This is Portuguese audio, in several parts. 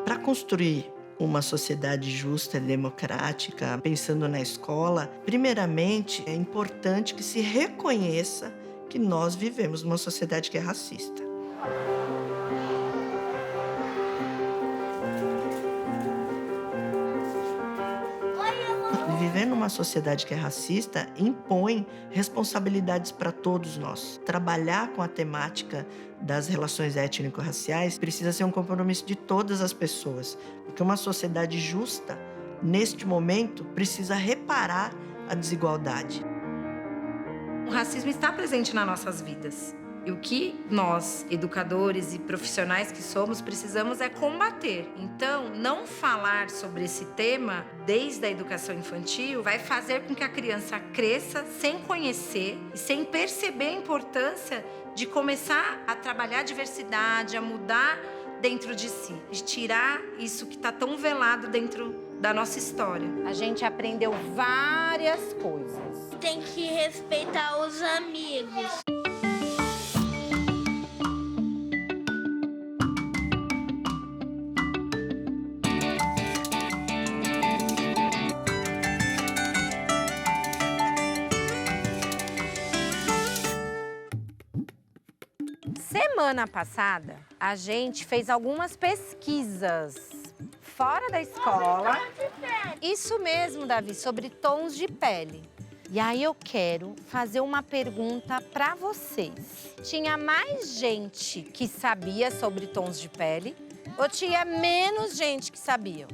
Para construir uma sociedade justa e democrática, pensando na escola, primeiramente é importante que se reconheça que nós vivemos numa sociedade que é racista. Viver numa sociedade que é racista impõe responsabilidades para todos nós. Trabalhar com a temática das relações étnico-raciais precisa ser um compromisso de todas as pessoas, porque uma sociedade justa, neste momento, precisa reparar a desigualdade. O racismo está presente nas nossas vidas. E o que nós, educadores e profissionais que somos, precisamos é combater. Então, não falar sobre esse tema desde a educação infantil vai fazer com que a criança cresça sem conhecer e sem perceber a importância de começar a trabalhar a diversidade, a mudar dentro de si, de tirar isso que está tão velado dentro da nossa história. A gente aprendeu várias coisas. Tem que respeitar os amigos. Semana passada, a gente fez algumas pesquisas fora da escola. Isso mesmo, Davi, sobre tons de pele. E aí eu quero fazer uma pergunta para vocês. Tinha mais gente que sabia sobre tons de pele ou tinha menos gente que sabia?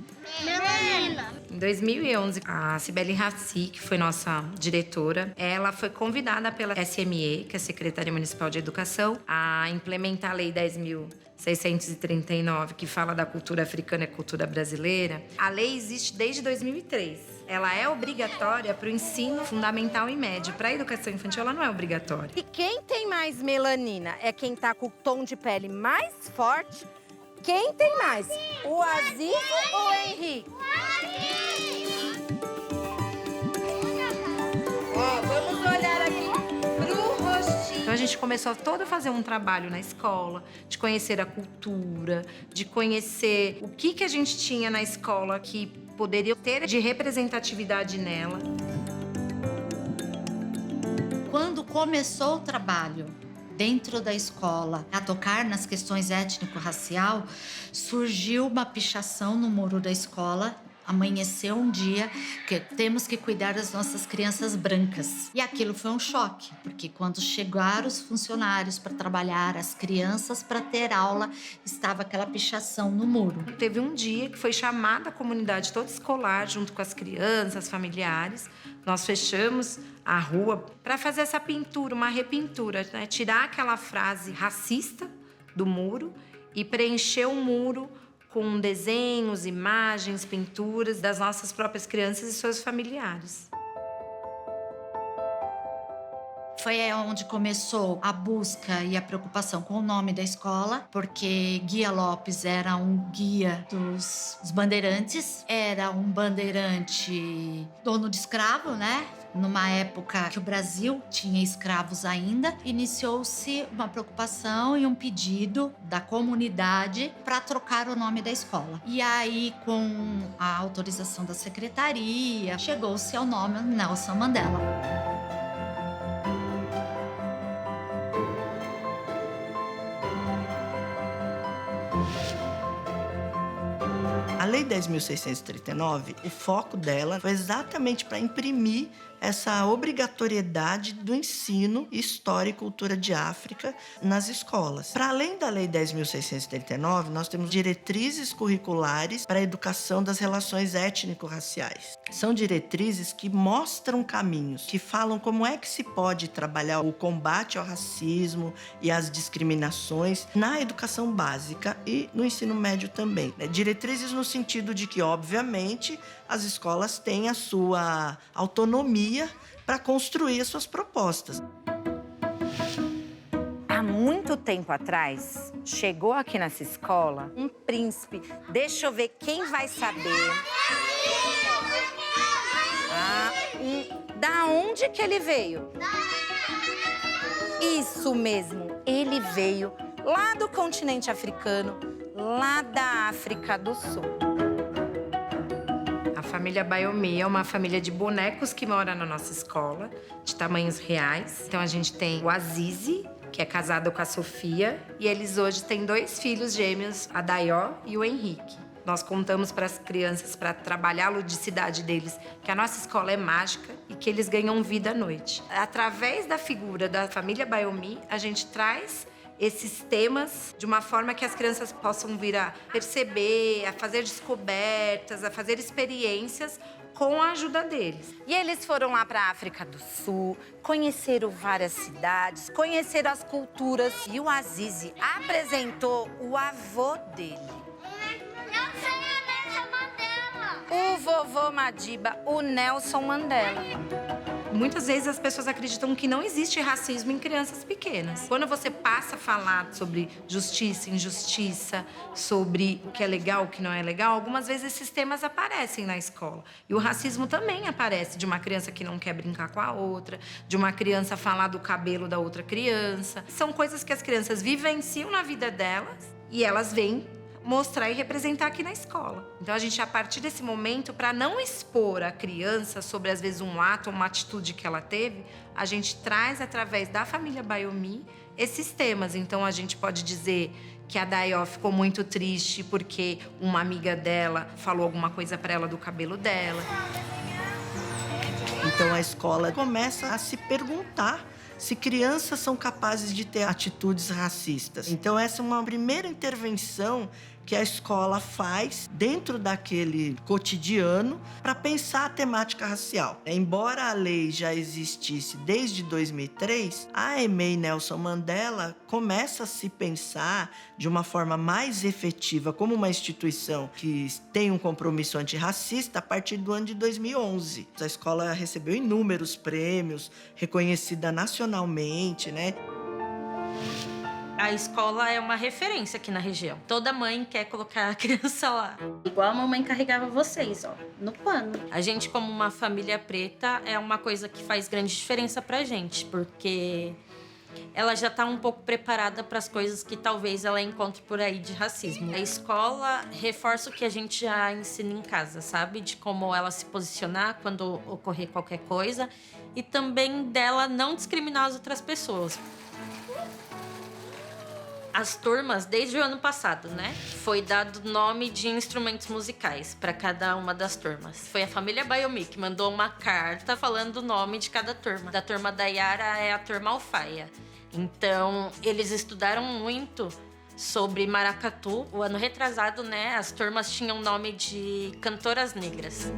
Em 2011, a Cibele Raci, que foi nossa diretora, ela foi convidada pela SME, que é a Secretaria Municipal de Educação, a implementar a Lei 10.639, que fala da cultura africana e cultura brasileira. A lei existe desde 2003. Ela é obrigatória para o ensino fundamental e médio. Para a educação infantil, ela não é obrigatória. E quem tem mais melanina é quem tá com o tom de pele mais forte? Quem tem mais? O Aziz ou o Henrique? Ó, vamos olhar aqui pro rostinho. Então a gente começou todo a fazer um trabalho na escola, de conhecer a cultura, de conhecer o que a gente tinha na escola que poderia ter de representatividade nela. Quando começou o trabalho dentro da escola a tocar nas questões étnico-racial, surgiu uma pichação no muro da escola. Amanheceu um dia que temos que cuidar das nossas crianças brancas. E aquilo foi um choque, porque quando chegaram os funcionários para trabalhar, as crianças para ter aula, estava aquela pichação no muro. Teve um dia que foi chamada a comunidade toda escolar, junto com as crianças, familiares. Nós fechamos a rua para fazer essa pintura, uma repintura, né? Tirar aquela frase racista do muro e preencher o muro com desenhos, imagens, pinturas das nossas próprias crianças e seus familiares. Foi onde começou a busca e a preocupação com o nome da escola, porque Guia Lopes era um guia dos bandeirantes, era um bandeirante dono de escravo, né? Numa época que o Brasil tinha escravos ainda, iniciou-se uma preocupação e um pedido da comunidade para trocar o nome da escola. E aí, com a autorização da secretaria, chegou-se ao nome Nelson Mandela. A Lei 10.639, o foco dela foi exatamente para imprimir essa obrigatoriedade do ensino História e Cultura de África nas escolas. Para além da Lei 10.639, nós temos diretrizes curriculares para a educação das relações étnico-raciais. São diretrizes que mostram caminhos, que falam como é que se pode trabalhar o combate ao racismo e às discriminações na educação básica e no ensino médio também. Diretrizes no sentido de que, obviamente, as escolas têm a sua autonomia para construir as suas propostas. Há muito tempo atrás, chegou aqui nessa escola um príncipe. Deixa eu ver quem vai saber. Da onde que ele veio? Isso. Isso mesmo, ele veio lá do continente africano, lá da África do Sul. A família Bayomi é uma família de bonecos que mora na nossa escola, de tamanhos reais. Então a gente tem o Azizi, que é casado com a Sofia, e eles hoje têm 2 filhos gêmeos, a Dayó e o Henrique. Nós contamos para as crianças, para trabalhar a ludicidade deles, que a nossa escola é mágica e que eles ganham vida à noite. Através da figura da família Bayomi, a gente traz esses temas de uma forma que as crianças possam vir a perceber, a fazer descobertas, a fazer experiências com a ajuda deles. E eles foram lá para a África do Sul, conheceram várias cidades, conheceram as culturas. E o Azizi apresentou o avô dele. Eu sei a Nelson Mandela. O vovô Madiba, o Nelson Mandela. Muitas vezes as pessoas acreditam que não existe racismo em crianças pequenas. Quando você passa a falar sobre justiça, injustiça, sobre o que é legal, o que não é legal, algumas vezes esses temas aparecem na escola. E o racismo também aparece de uma criança que não quer brincar com a outra, de uma criança falar do cabelo da outra criança. São coisas que as crianças vivenciam na vida delas e elas vêm mostrar e representar aqui na escola. Então, a gente, a partir desse momento, para não expor a criança sobre, às vezes, um ato ou uma atitude que ela teve, a gente traz, através da família Bayomi, esses temas. Então, a gente pode dizer que a Dayó ficou muito triste porque uma amiga dela falou alguma coisa para ela do cabelo dela. Então, a escola começa a se perguntar se crianças são capazes de ter atitudes racistas. Então, essa é uma primeira intervenção que a escola faz dentro daquele cotidiano para pensar a temática racial. Embora a lei já existisse desde 2003, a EMEI Nelson Mandela começa a se pensar de uma forma mais efetiva como uma instituição que tem um compromisso antirracista a partir do ano de 2011. A escola recebeu inúmeros prêmios, reconhecida nacionalmente, né? A escola é uma referência aqui na região. Toda mãe quer colocar a criança lá. Igual a mamãe carregava vocês, ó, no pano. A gente, como uma família preta, é uma coisa que faz grande diferença pra gente, porque ela já tá um pouco preparada para as coisas que talvez ela encontre por aí de racismo. A escola reforça o que a gente já ensina em casa, sabe? De como ela se posicionar quando ocorrer qualquer coisa e também dela não discriminar as outras pessoas. As turmas, desde o ano passado, né? Foi dado nome de instrumentos musicais para cada uma das turmas. Foi a família Bayomi que mandou uma carta falando o nome de cada turma. Da turma da Yara é a turma Alfaia. Então, eles estudaram muito sobre maracatu. O ano retrasado, né? As turmas tinham nome de cantoras negras.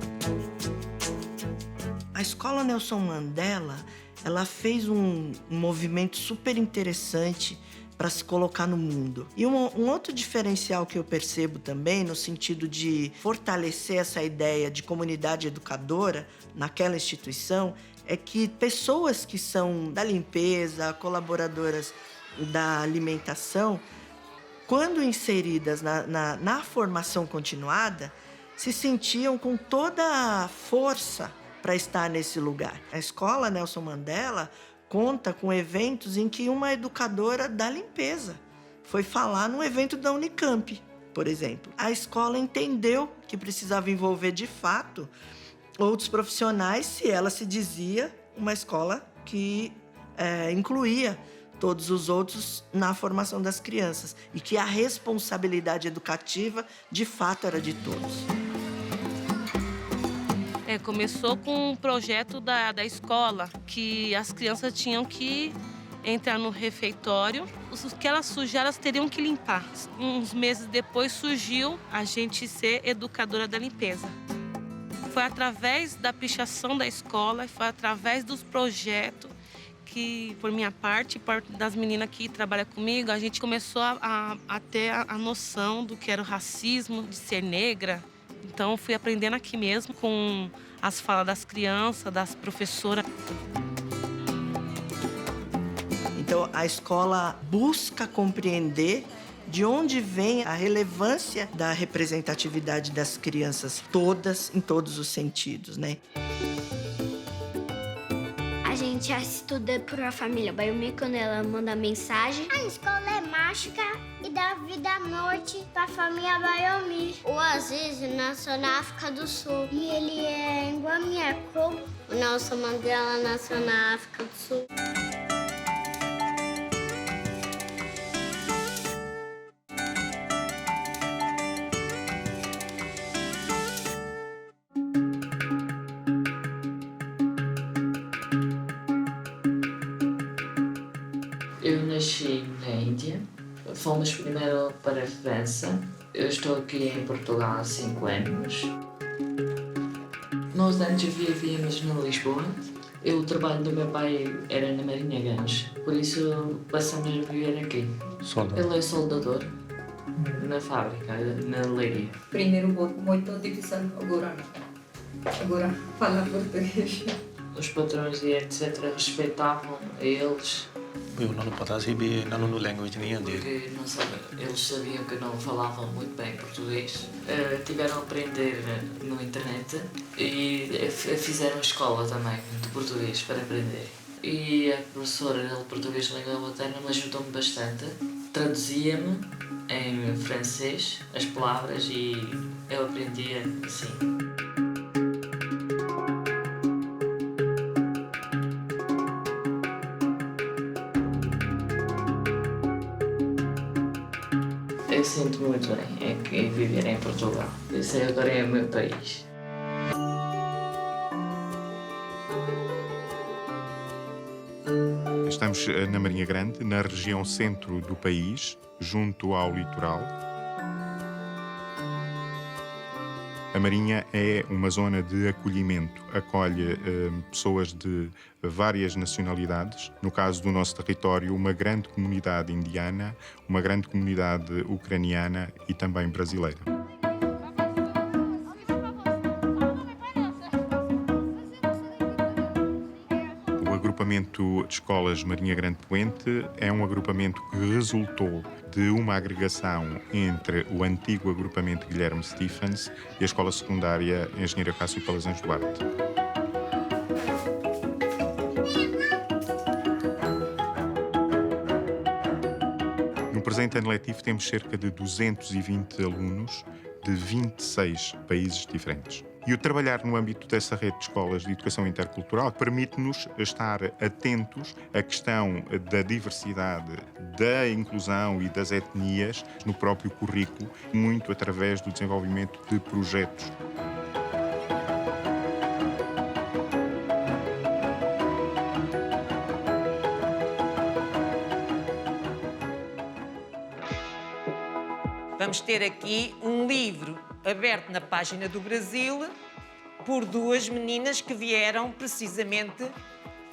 A Escola Nelson Mandela, ela fez um movimento super interessante para se colocar no mundo. E um outro diferencial que eu percebo também, no sentido de fortalecer essa ideia de comunidade educadora naquela instituição, é que pessoas que são da limpeza, colaboradoras da alimentação, quando inseridas na formação continuada, se sentiam com toda a força para estar nesse lugar. A Escola Nelson Mandela conta com eventos em que uma educadora da limpeza foi falar num evento da Unicamp, por exemplo. A escola entendeu que precisava envolver, de fato, outros profissionais se ela se dizia uma escola que incluía todos os outros na formação das crianças e que a responsabilidade educativa, de fato, era de todos. Começou com um projeto da escola, que as crianças tinham que entrar no refeitório. O que elas sujaram, elas teriam que limpar. Uns meses depois surgiu a gente ser educadora da limpeza. Foi através da pichação da escola, foi através dos projetos que, por minha parte, por das meninas que trabalham comigo, a gente começou a ter a noção do que era o racismo, de ser negra. Então, fui aprendendo aqui mesmo com as falas das crianças, das professoras. Então, a escola busca compreender de onde vem a relevância da representatividade das crianças todas, em todos os sentidos, né? A gente gente estuda para a família Baiomir quando ela manda mensagem. A escola é mágica e dá vida à noite para a família Baiomir. O Aziz nasceu na África do Sul e ele é igual a minha cor. O Nelson Mandela nasceu na África do Sul. Eu nasci na Índia, fomos primeiro para a França. Eu estou aqui em Portugal há 5 anos. Nós antes vivíamos em Lisboa. O trabalho do meu pai era na Marinha Gancho, por isso passamos a viver aqui. Soldador. Ele é soldador na fábrica, na Leiria. Primeiro muito difícil, agora fala português. Os patrões e etc. respeitavam a eles. Eu não posso saber não language nem Porque não eles sabiam que não falavam muito bem português. Tiveram a aprender no internet e fizeram escola também de português para aprender. E a professora de português de língua materna me ajudou-me bastante. Traduzia-me em francês as palavras e eu aprendia assim. Eu sinto muito bem em viver em Portugal. Isso agora é o meu país. Estamos na Marinha Grande, na região centro do país, junto ao litoral. A Marinha é uma zona de acolhimento, acolhe pessoas de várias nacionalidades. No caso do nosso território, uma grande comunidade indiana, uma grande comunidade ucraniana e também brasileira. O agrupamento de escolas Marinha Grande Poente é um agrupamento que resultou de uma agregação entre o antigo agrupamento Guilherme Stephens e a escola secundária Engenheiro Cássio Calazans Duarte. No presente ano letivo temos cerca de 220 alunos de 26 países diferentes. E o trabalhar no âmbito dessa rede de escolas de educação intercultural permite-nos estar atentos à questão da diversidade, da inclusão e das etnias no próprio currículo, muito através do desenvolvimento de projetos. Vamos ter aqui um livro aberto na página do Brasil por 2 meninas que vieram precisamente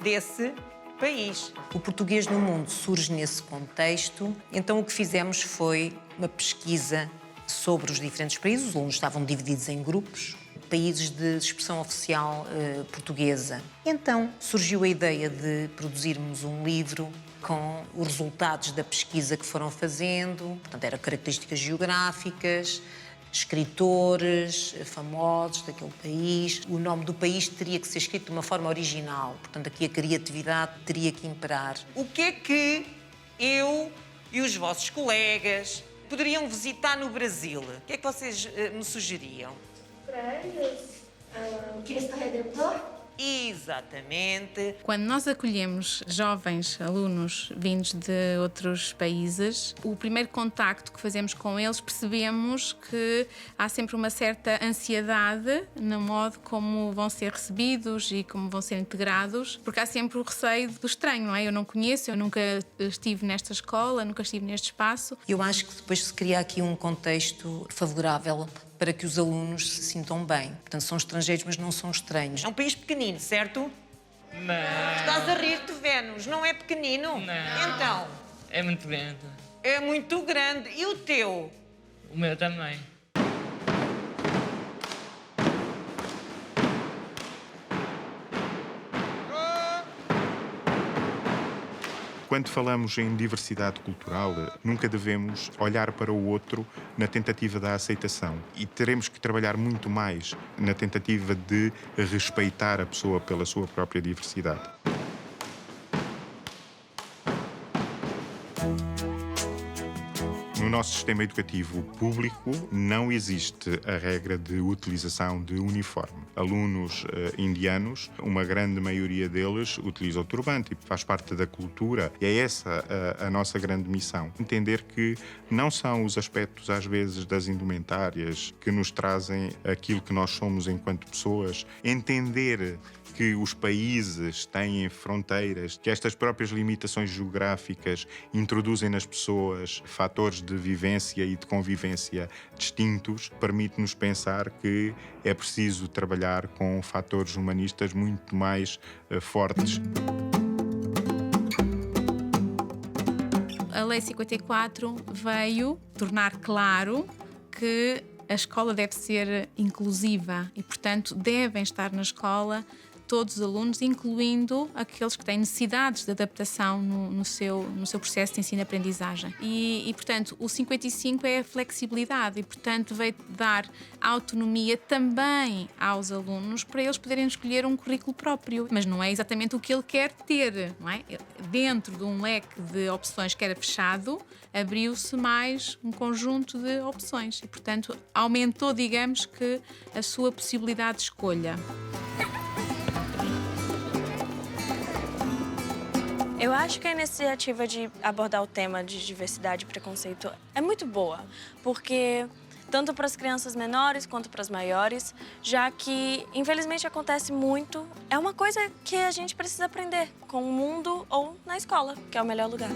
desse país. O português no mundo surge nesse contexto, então o que fizemos foi uma pesquisa sobre os diferentes países. Os alunos estavam divididos em grupos, países de expressão oficial portuguesa. Então surgiu a ideia de produzirmos um livro com os resultados da pesquisa que foram fazendo, portanto, eram características geográficas, escritores famosos daquele país. O nome do país teria que ser escrito de uma forma original, portanto, aqui a criatividade teria que imperar. O que é que eu e os vossos colegas poderiam visitar no Brasil? O que é que vocês me sugeriam? Praias, o Cristo Redentor. Exatamente. Quando nós acolhemos jovens alunos vindos de outros países, o primeiro contacto que fazemos com eles, percebemos que há sempre uma certa ansiedade no modo como vão ser recebidos e como vão ser integrados, porque há sempre o receio do estranho, não é? Eu não conheço, eu nunca estive nesta escola, nunca estive neste espaço. Eu acho que depois se cria aqui um contexto favorável para que os alunos se sintam bem. Portanto, são estrangeiros, mas não são estranhos. É um país pequenino, certo? Não. Estás a rir-te, Vênus, não é pequenino? Não. Então? É muito grande. É muito grande. E o teu? O meu também. Quando falamos em diversidade cultural, nunca devemos olhar para o outro na tentativa da aceitação e teremos que trabalhar muito mais na tentativa de respeitar a pessoa pela sua própria diversidade. No nosso sistema educativo público não existe a regra de utilização de uniforme. Alunos indianos, uma grande maioria deles utiliza o turbante e faz parte da cultura. E é essa a nossa grande missão. Entender que não são os aspectos, às vezes, das indumentárias que nos trazem aquilo que nós somos enquanto pessoas. Entender que os países têm fronteiras, que estas próprias limitações geográficas introduzem nas pessoas fatores de vivência e de convivência distintos, permite-nos pensar que é preciso trabalhar com fatores humanistas muito mais fortes. A Lei 54 veio tornar claro que a escola deve ser inclusiva e, portanto, devem estar na escola todos os alunos, incluindo aqueles que têm necessidades de adaptação no seu processo de ensino-aprendizagem. E, portanto, o 55 é a flexibilidade e, portanto, veio dar autonomia também aos alunos para eles poderem escolher um currículo próprio. Mas não é exatamente o que ele quer ter, não é? Dentro de um leque de opções que era fechado, abriu-se mais um conjunto de opções e, portanto, aumentou, digamos que, a sua possibilidade de escolha. Eu acho que a iniciativa de abordar o tema de diversidade e preconceito é muito boa, porque tanto para as crianças menores quanto para as maiores, já que, infelizmente, acontece muito, é uma coisa que a gente precisa aprender com o mundo ou na escola, que é o melhor lugar.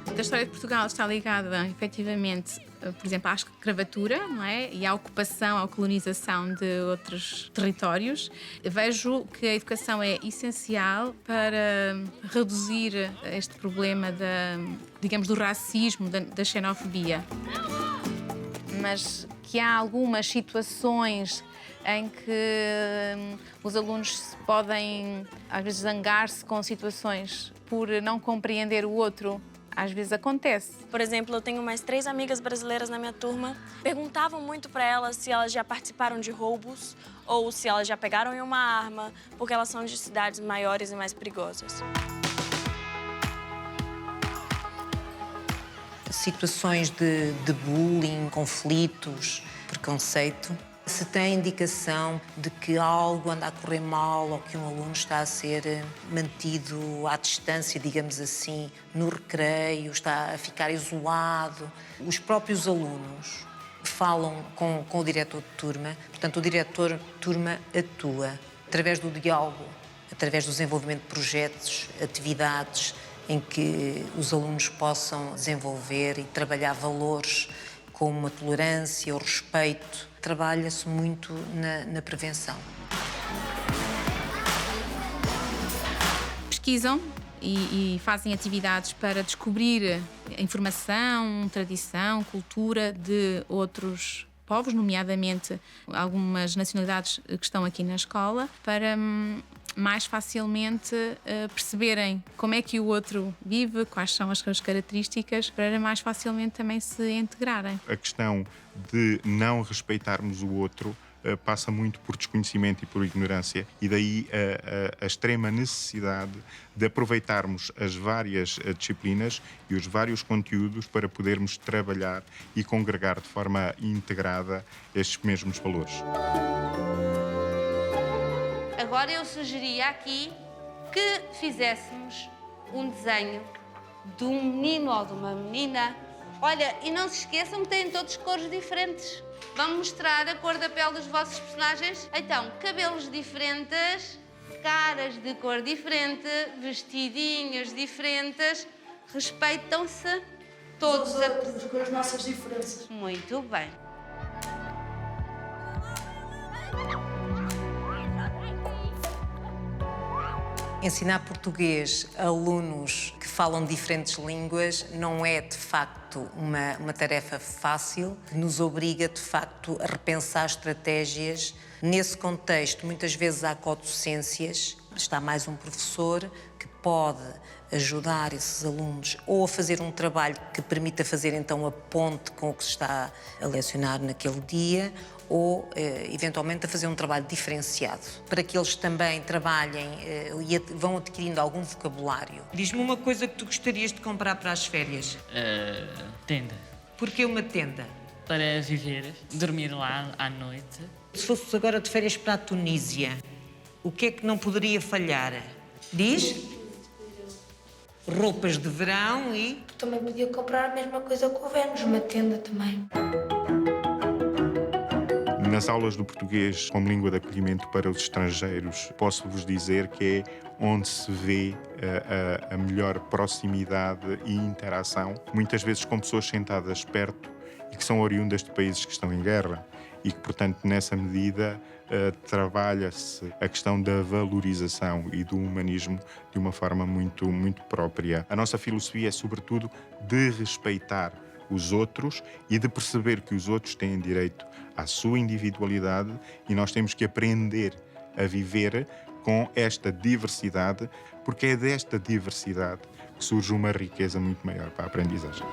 A história de Portugal está ligada, efetivamente, por exemplo, à escravatura, não é? E à ocupação, à colonização de outros territórios. Vejo que a educação é essencial para reduzir este problema do racismo, da xenofobia. Mas que há algumas situações em que os alunos podem, às vezes, zangar-se com situações por não compreender o outro. Às vezes acontece. Por exemplo, eu tenho mais 3 amigas brasileiras na minha turma. Perguntavam muito para elas se elas já participaram de roubos ou se elas já pegaram em uma arma, porque elas são de cidades maiores e mais perigosas. Situações de bullying, conflitos, preconceito. Se tem indicação de que algo anda a correr mal ou que um aluno está a ser mantido à distância, digamos assim, no recreio, está a ficar isolado, os próprios alunos falam com o diretor de turma. Portanto, o diretor de turma atua através do diálogo, através do desenvolvimento de projetos, atividades em que os alunos possam desenvolver e trabalhar valores como a tolerância, o respeito. Trabalha-se muito na prevenção. Pesquisam e fazem atividades para descobrir informação, tradição, cultura de outros povos, nomeadamente algumas nacionalidades que estão aqui na escola, para mais facilmente perceberem como é que o outro vive, quais são as suas características, para mais facilmente também se integrarem. A questão de não respeitarmos o outro passa muito por desconhecimento e por ignorância, e daí a extrema necessidade de aproveitarmos as várias disciplinas e os vários conteúdos para podermos trabalhar e congregar de forma integrada estes mesmos valores. Agora eu sugeria aqui que fizéssemos um desenho de um menino ou de uma menina. Olha, e não se esqueçam que têm todos cores diferentes. Vamos mostrar a cor da pele dos vossos personagens? Então, cabelos diferentes, caras de cor diferente, vestidinhos diferentes. Respeitam-se todos com as nossas diferenças. Muito bem. Ensinar português a alunos que falam diferentes línguas não é, de facto, uma tarefa fácil, que nos obriga, de facto, a repensar estratégias. Nesse contexto, muitas vezes há codocências, está mais um professor que pode ajudar esses alunos ou a fazer um trabalho que permita fazer, então, a ponte com o que se está a lecionar naquele dia, ou, eventualmente, a fazer um trabalho diferenciado, para que eles também trabalhem e vão adquirindo algum vocabulário. Diz-me uma coisa que tu gostarias de comprar para as férias. Tenda. Porquê uma tenda? Para viver, dormir lá à noite. Se fosses agora de férias para a Tunísia, o que é que não poderia falhar? Diz? Roupas de verão e... Também podia comprar a mesma coisa que o Vênus, uma tenda também. Nas aulas do português como língua de acolhimento para os estrangeiros, posso-vos dizer que é onde se vê a melhor proximidade e interação, muitas vezes com pessoas sentadas perto e que são oriundas de países que estão em guerra e que, portanto, nessa medida, trabalha-se a questão da valorização e do humanismo de uma forma muito própria. A nossa filosofia é, sobretudo, de respeitar os outros e de perceber que os outros têm direito à sua individualidade e nós temos que aprender a viver com esta diversidade, porque é desta diversidade que surge uma riqueza muito maior para a aprendizagem.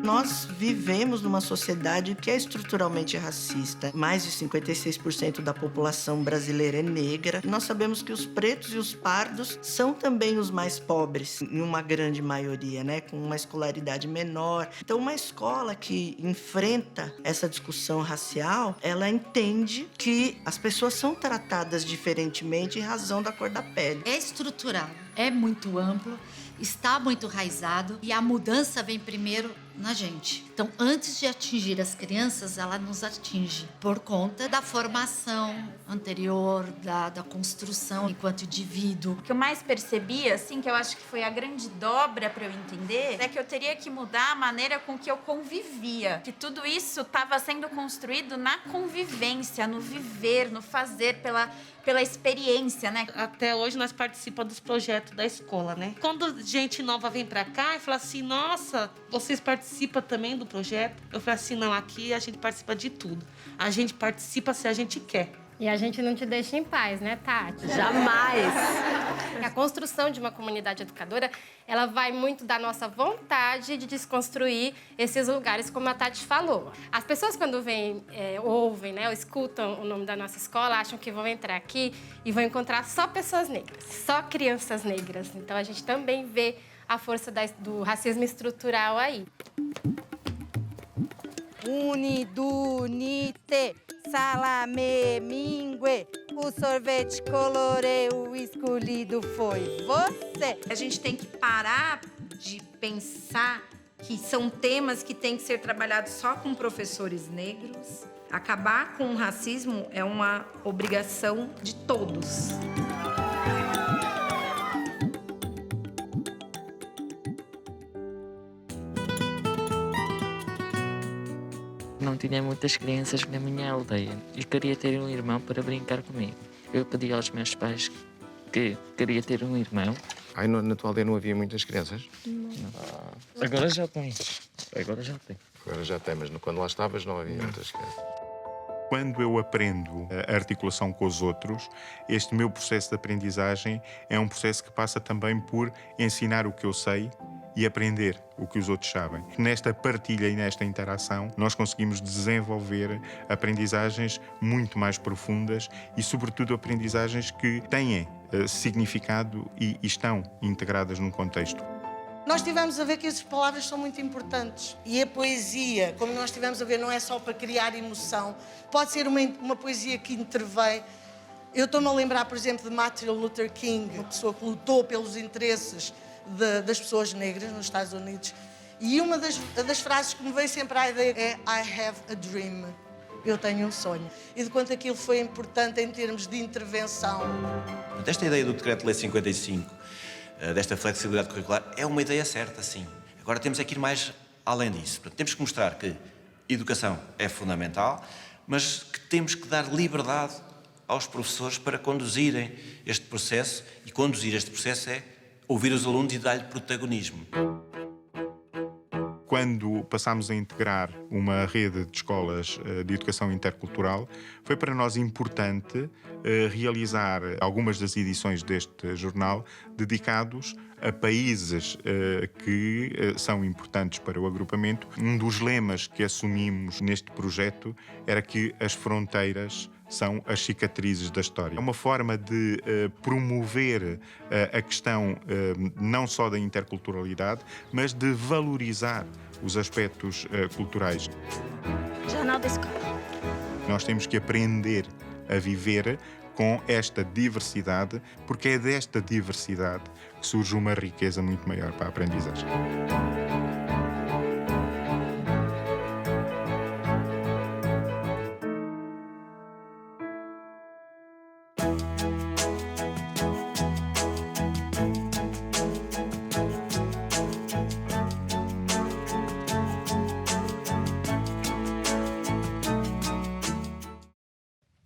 Nós vivemos numa sociedade que é estruturalmente racista. Mais de 56% da população brasileira é negra. Nós sabemos que os pretos e os pardos são também os mais pobres, em uma grande maioria, né? Com uma escolaridade menor. Então, uma escola que enfrenta essa discussão racial, ela entende que as pessoas são tratadas diferentemente em razão da cor da pele. É estrutural, é muito amplo, está muito enraizado e a mudança vem primeiro na gente. Então, antes de atingir as crianças, ela nos atinge por conta da formação anterior, da construção enquanto indivíduo. O que eu mais percebi, assim, que eu acho que foi a grande dobra para eu entender, é que eu teria que mudar a maneira com que eu convivia. Que tudo isso estava sendo construído na convivência, no viver, no fazer, pela experiência, né? Até hoje nós participamos dos projetos da escola, né? Quando gente nova vem pra cá e fala assim, nossa, vocês participam também do projeto? Eu falo assim, não, aqui a gente participa de tudo. A gente participa se a gente quer. E a gente não te deixa em paz, né, Tati? Jamais! A construção de uma comunidade educadora, ela vai muito da nossa vontade de desconstruir esses lugares, como a Tati falou. As pessoas, quando vêm, ouvem, né, ou escutam o nome da nossa escola, acham que vão entrar aqui e vão encontrar só pessoas negras, só crianças negras. Então, a gente também vê a força do racismo estrutural aí. Unidunite, salame, mingue, o sorvete colorê, o escolhido foi você. A gente tem que parar de pensar que são temas que têm que ser trabalhados só com professores negros. Acabar com o racismo é uma obrigação de todos. Não tinha muitas crianças na minha aldeia e queria ter um irmão para brincar comigo. Eu pedi aos meus pais que queria ter um irmão. Na tua aldeia não havia muitas crianças? Não. Agora já tem. Agora já tem. Agora já tem, mas quando lá estavas não havia muitas crianças. Quando eu aprendo a articulação com os outros, este meu processo de aprendizagem é um processo que passa também por ensinar o que eu sei e aprender o que os outros sabem. Nesta partilha e nesta interação, nós conseguimos desenvolver aprendizagens muito mais profundas e, sobretudo, aprendizagens que têm significado e estão integradas num contexto. Nós tivemos a ver que essas palavras são muito importantes. E a poesia, como nós tivemos a ver, não é só para criar emoção. Pode ser uma poesia que intervém. Eu estou-me a lembrar, por exemplo, de Martin Luther King, uma pessoa que lutou pelos interesses das pessoas negras nos Estados Unidos. E uma das frases que me veio sempre à ideia é I have a dream. Eu tenho um sonho. E de quanto aquilo foi importante em termos de intervenção. Esta ideia do Decreto-Lei 55, desta flexibilidade curricular, é uma ideia certa, sim. Agora temos é que ir mais além disso. Portanto, temos que mostrar que educação é fundamental, mas que temos que dar liberdade aos professores para conduzirem este processo. E conduzir este processo é ouvir os alunos e dar-lhe protagonismo. quando passámos a integrar uma rede de escolas de educação intercultural, foi para nós importante realizar algumas das edições deste jornal dedicados a países que são importantes para o agrupamento. Um dos lemas que assumimos neste projeto era que as fronteiras são as cicatrizes da história. É uma forma de promover a questão não só da interculturalidade, mas de valorizar os aspectos culturais. Jornal da Escola. Nós temos que aprender a viver com esta diversidade, porque é desta diversidade que surge uma riqueza muito maior para a aprendizagem.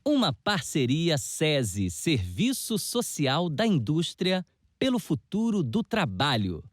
Uma parceria SESI, Serviço Social da Indústria, pelo futuro do trabalho.